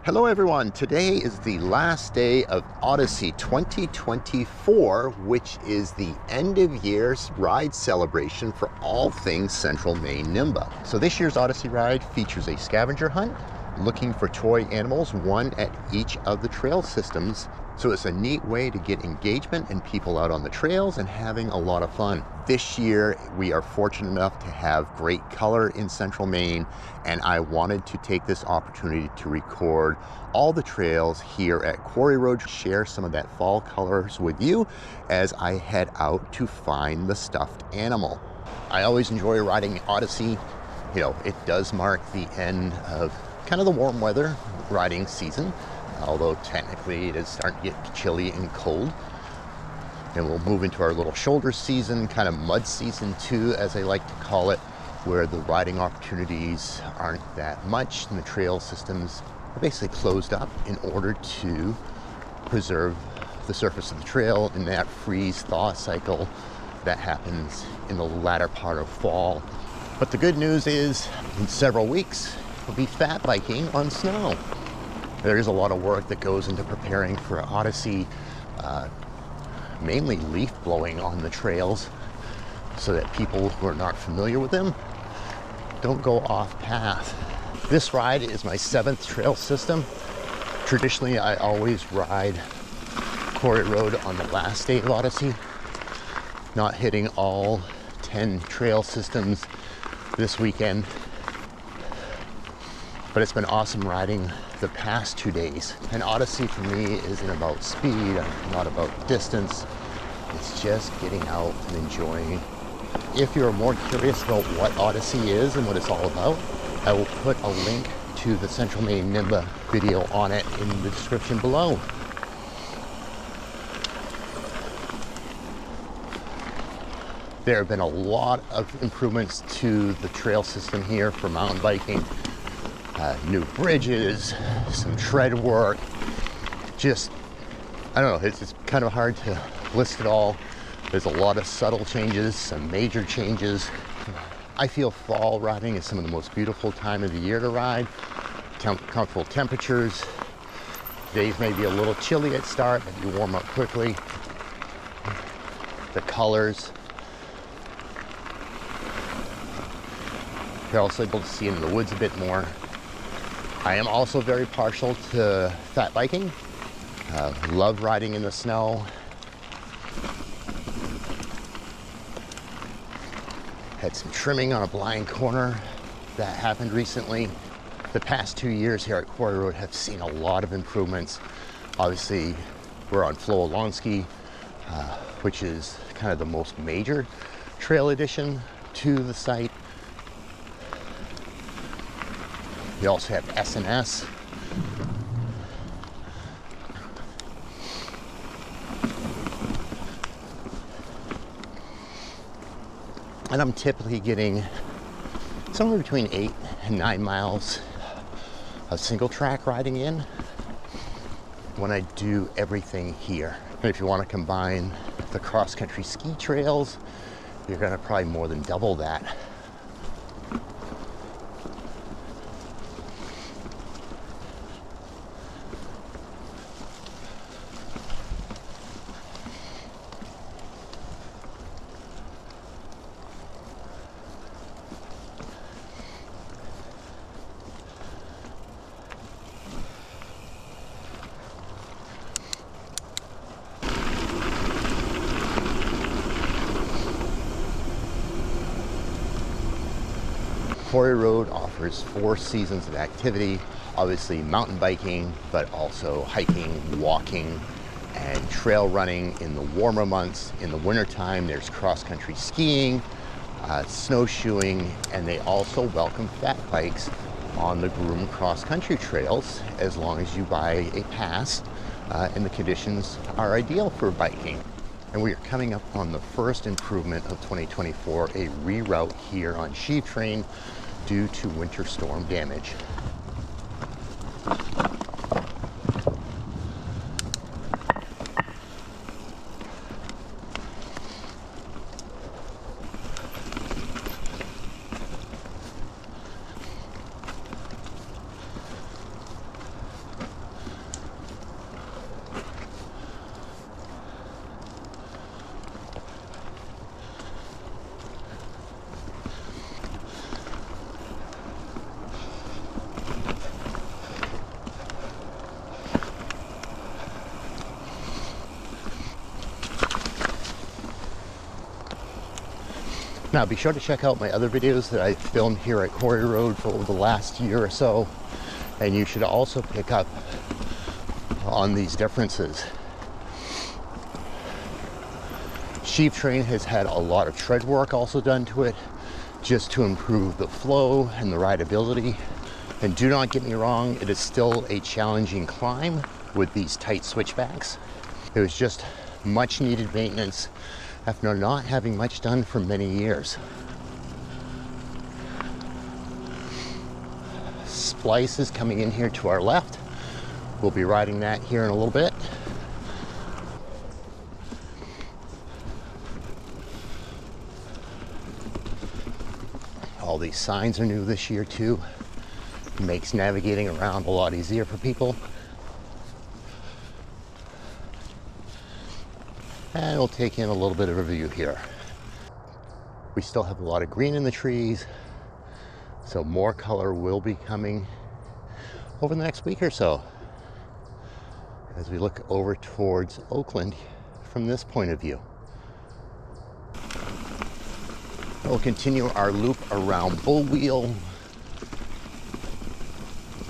Hello everyone, today is the last day of Odyssey 2024, which is the end of year's ride celebration for all things Central Maine NIMBA. So this year's Odyssey ride features a scavenger hunt, looking for toy animals, one at each of the trail systems. So it's a neat way to get engagement and people out on the trails and having a lot of fun. This year, we are fortunate enough to have great color in Central Maine, and I wanted to take this opportunity to record all the trails here at Quarry Road, share some of that fall colors with you as I head out to find the stuffed animal. I always enjoy riding Odyssey. You know, it does mark the end of kind of the warm weather riding season, although technically it is starting to get chilly and cold. And we'll move into our little shoulder season, kind of mud season too, as I like to call it, where the riding opportunities aren't that much and the trail systems are basically closed up in order to preserve the surface of the trail in that freeze-thaw cycle that happens in the latter part of fall. But the good news is, in several weeks, we'll be fat biking on snow. There is a lot of work that goes into preparing for Odyssey, mainly leaf blowing on the trails so that people who are not familiar with them don't go off path. This ride is my 7th trail system. Traditionally, I always ride Quarry Road on the last day of Odyssey, not hitting all 10 trail systems this weekend. But it's been awesome riding the past 2 days. And Odyssey for me isn't about speed, not about distance. It's just getting out and enjoying. If you're more curious about what Odyssey is and what it's all about, I will put a link to the Central Maine NIMBA video on it in the description below. There have been a lot of improvements to the trail system here for mountain biking. New bridges, some tread work, just, I don't know, it's kind of hard to list it all. There's a lot of subtle changes, some major changes. I feel fall riding is some of the most beautiful time of the year to ride. Comfortable temperatures. Days may be a little chilly at start, but you warm up quickly. The colors. You're also able to see into the woods a bit more. I am also very partial to fat biking. Love riding in the snow. Had some trimming on a blind corner that happened recently. The past 2 years here at Quarry Road have seen a lot of improvements. Obviously, we're on Flowalonski, which is kind of the most major trail addition to the site. We also have S&S. And I'm typically getting somewhere between 8 and 9 miles of single track riding in when I do everything here. And if you want to combine the cross-country ski trails, you're going to probably more than double that. Quarry Road offers 4 seasons of activity, obviously mountain biking, but also hiking, walking, and trail running in the warmer months. In the wintertime, there's cross-country skiing, snowshoeing, and they also welcome fat bikes on the groomed cross-country trails as long as you buy a pass, and the conditions are ideal for biking. And we are coming up on the first improvement of 2024, a reroute here on Sheave Train due to winter storm damage. Now be sure to check out my other videos that I filmed here at Quarry Road for over the last year or so, and you should also pick up on these differences. Sheave Train has had a lot of tread work also done to it, just to improve the flow and the rideability. And do not get me wrong, it is still a challenging climb with these tight switchbacks. It was just much needed maintenance after not having much done for many years. Splice is coming in here to our left. We'll be riding that here in a little bit. All these signs are new this year too. Makes navigating around a lot easier for people. And we'll take in a little bit of a view here. We still have a lot of green in the trees, so more color will be coming over the next week or so as we look over towards Oakland from this point of view. We'll continue our loop around Bull Wheel.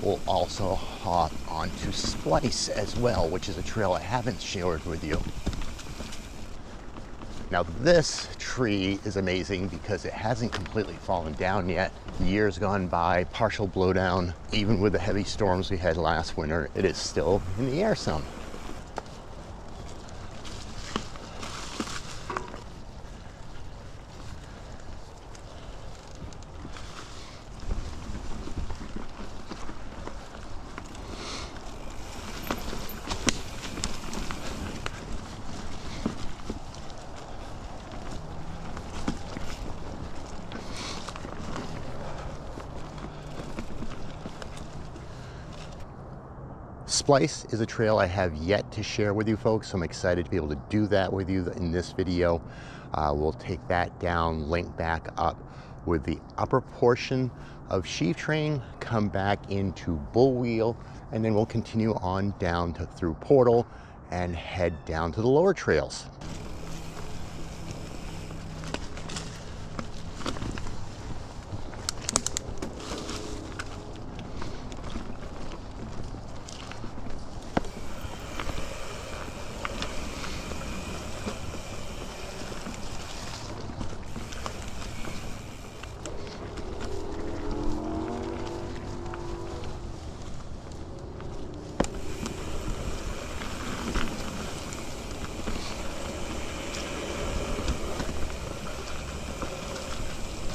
We'll also hop onto Splice as well, which is a trail I haven't shared with you. Now this tree is amazing because it hasn't completely fallen down yet. Years gone by, partial blowdown, even with the heavy storms we had last winter, it is still in the air some. Splice is a trail I have yet to share with you folks, so I'm excited to be able to do that with you in this video. We'll take that down, link back up with the upper portion of Sheave Train, come back into Bull Wheel, and then we'll continue on down to through Portal and head down to the lower trails.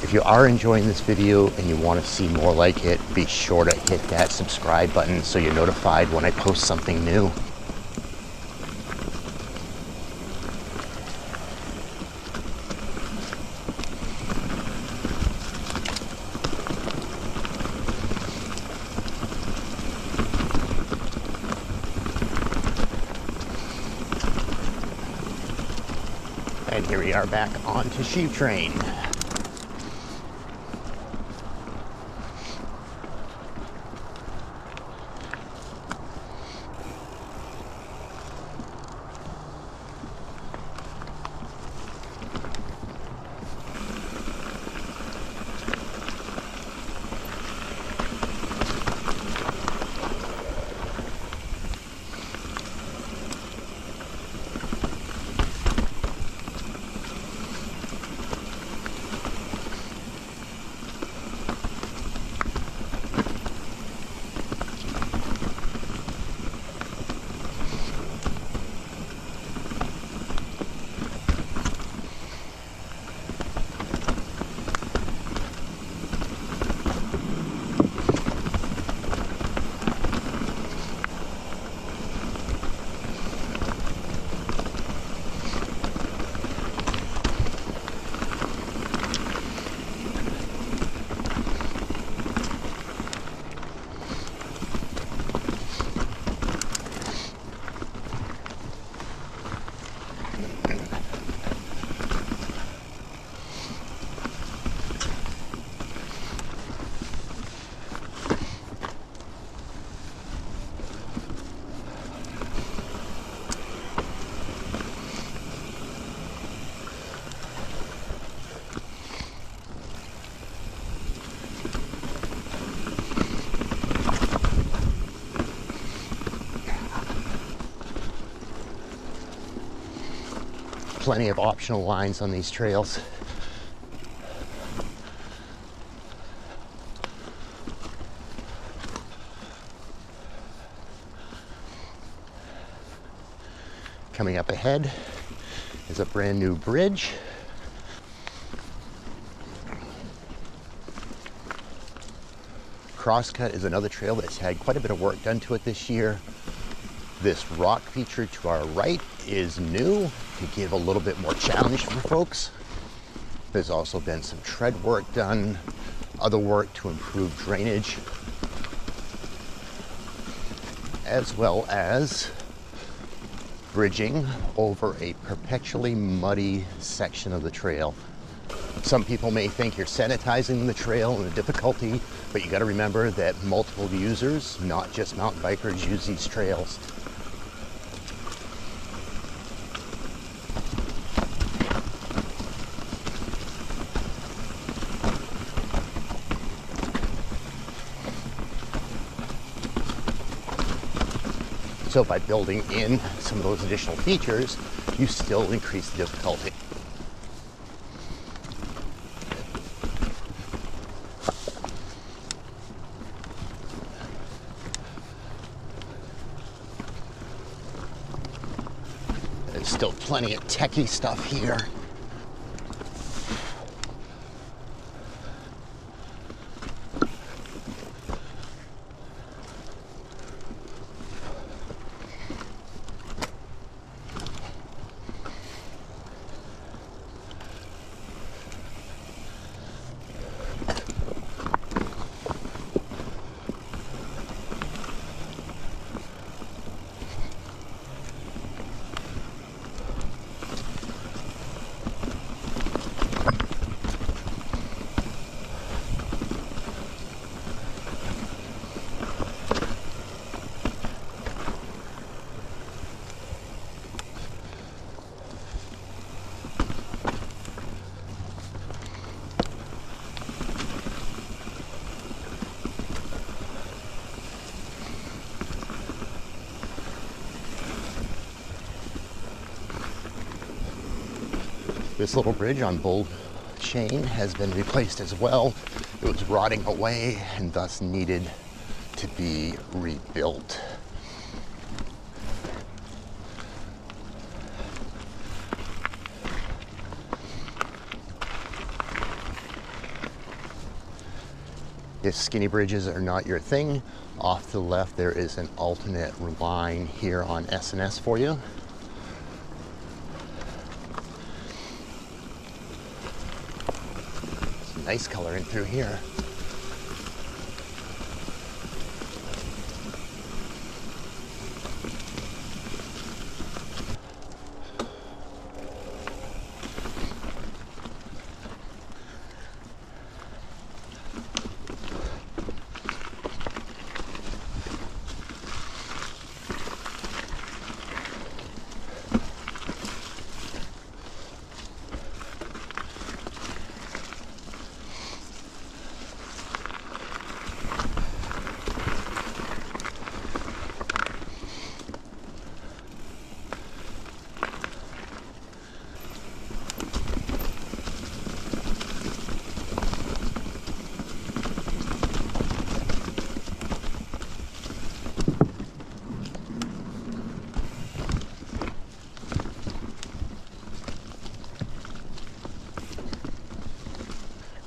If you are enjoying this video and you want to see more like it, be sure to hit that subscribe button so you're notified when I post something new. And here we are back onto Sheave Train. plenty of optional lines on these trails. Coming up ahead is a brand new bridge. Crosscut is another trail that's had quite a bit of work done to it this year. This rock feature to our right is new to give a little bit more challenge for folks. There's also been some tread work done, other work to improve drainage, as well as bridging over a perpetually muddy section of the trail. Some people may think you're sanitizing the trail and the difficulty, but you got to remember that multiple users, not just mountain bikers, use these trails. So by building in some of those additional features, you still increase the difficulty. There's still plenty of techie stuff here. This little bridge on Bull Chain has been replaced as well. It was rotting away and thus needed to be rebuilt. If skinny bridges are not your thing, off to the left there is an alternate line here on S&S for you. Nice coloring through here.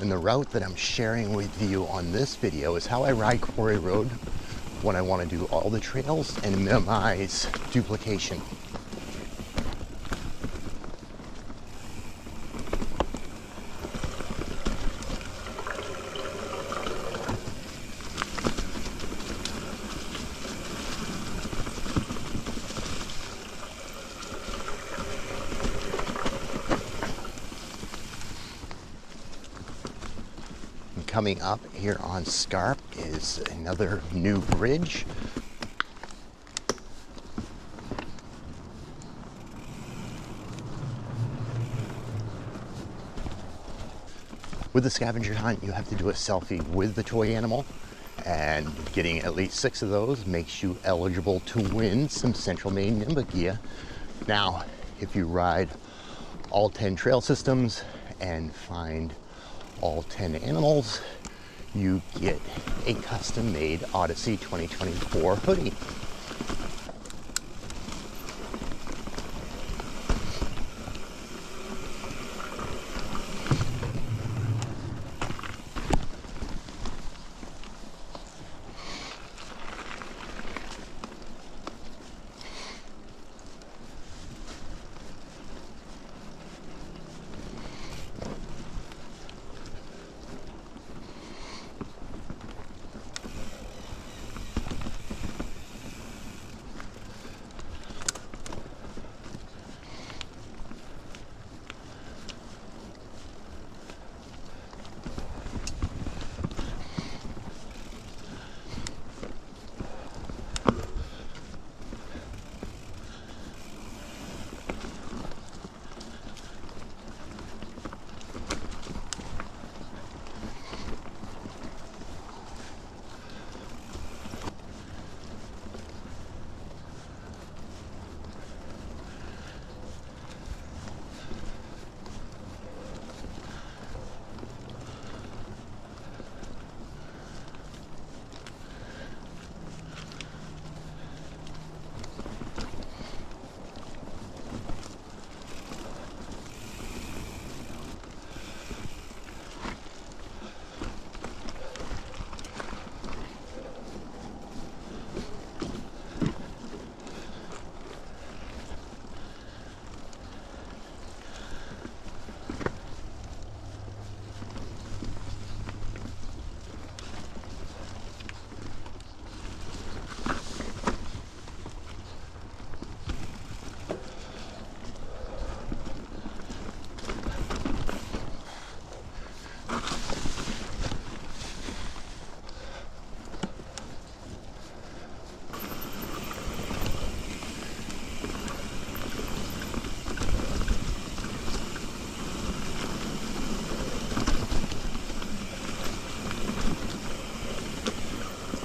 And the route that I'm sharing with you on this video is how I ride Quarry Road when I want to do all the trails and minimize duplication. Coming up here on Scarp is another new bridge. With the scavenger hunt, you have to do a selfie with the toy animal, and getting at least 6 of those makes you eligible to win some Central Maine Nimba gear. Now, if you ride all 10 trail systems and find all 10 animals, you get a custom-made Odyssey 2024 hoodie.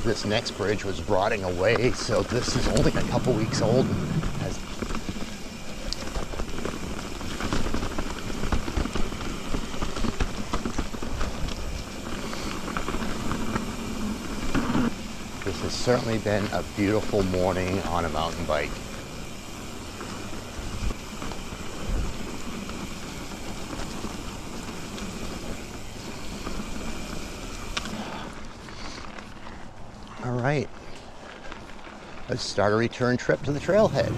This next bridge was rotting away, so this is only a couple weeks old. This has certainly been a beautiful morning on a mountain bike. All right, let's start a return trip to the trailhead.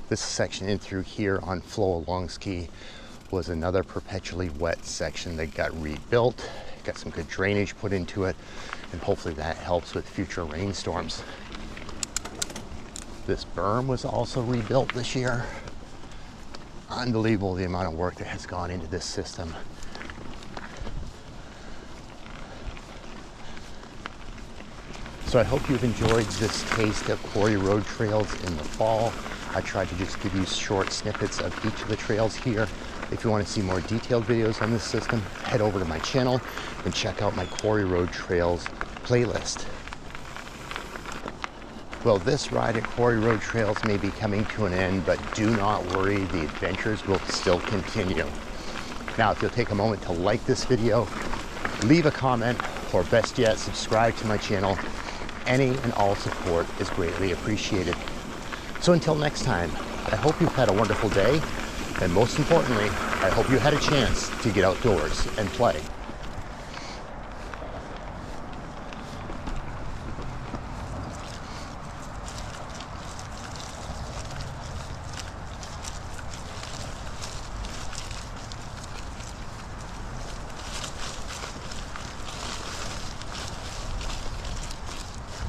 This section in through here on Flowalonski was another perpetually wet section that got rebuilt, got some good drainage put into it, and hopefully that helps with future rainstorms. This berm was also rebuilt this year. Unbelievable the amount of work that has gone into this system. So I hope you've enjoyed this taste of quarry road trails in the fall. I tried to just give you short snippets of each of the trails here. If you want to see more detailed videos on this system, head over to my channel and check out my quarry road trails playlist. Well, this ride at quarry road trails may be coming to an end, but do not worry, the adventures will still continue. Now, if you'll take a moment to like this video, leave a comment, or best yet, subscribe to my channel. Any and all support is greatly appreciated. So until next time, I hope you've had a wonderful day, and most importantly, I hope you had a chance to get outdoors and play.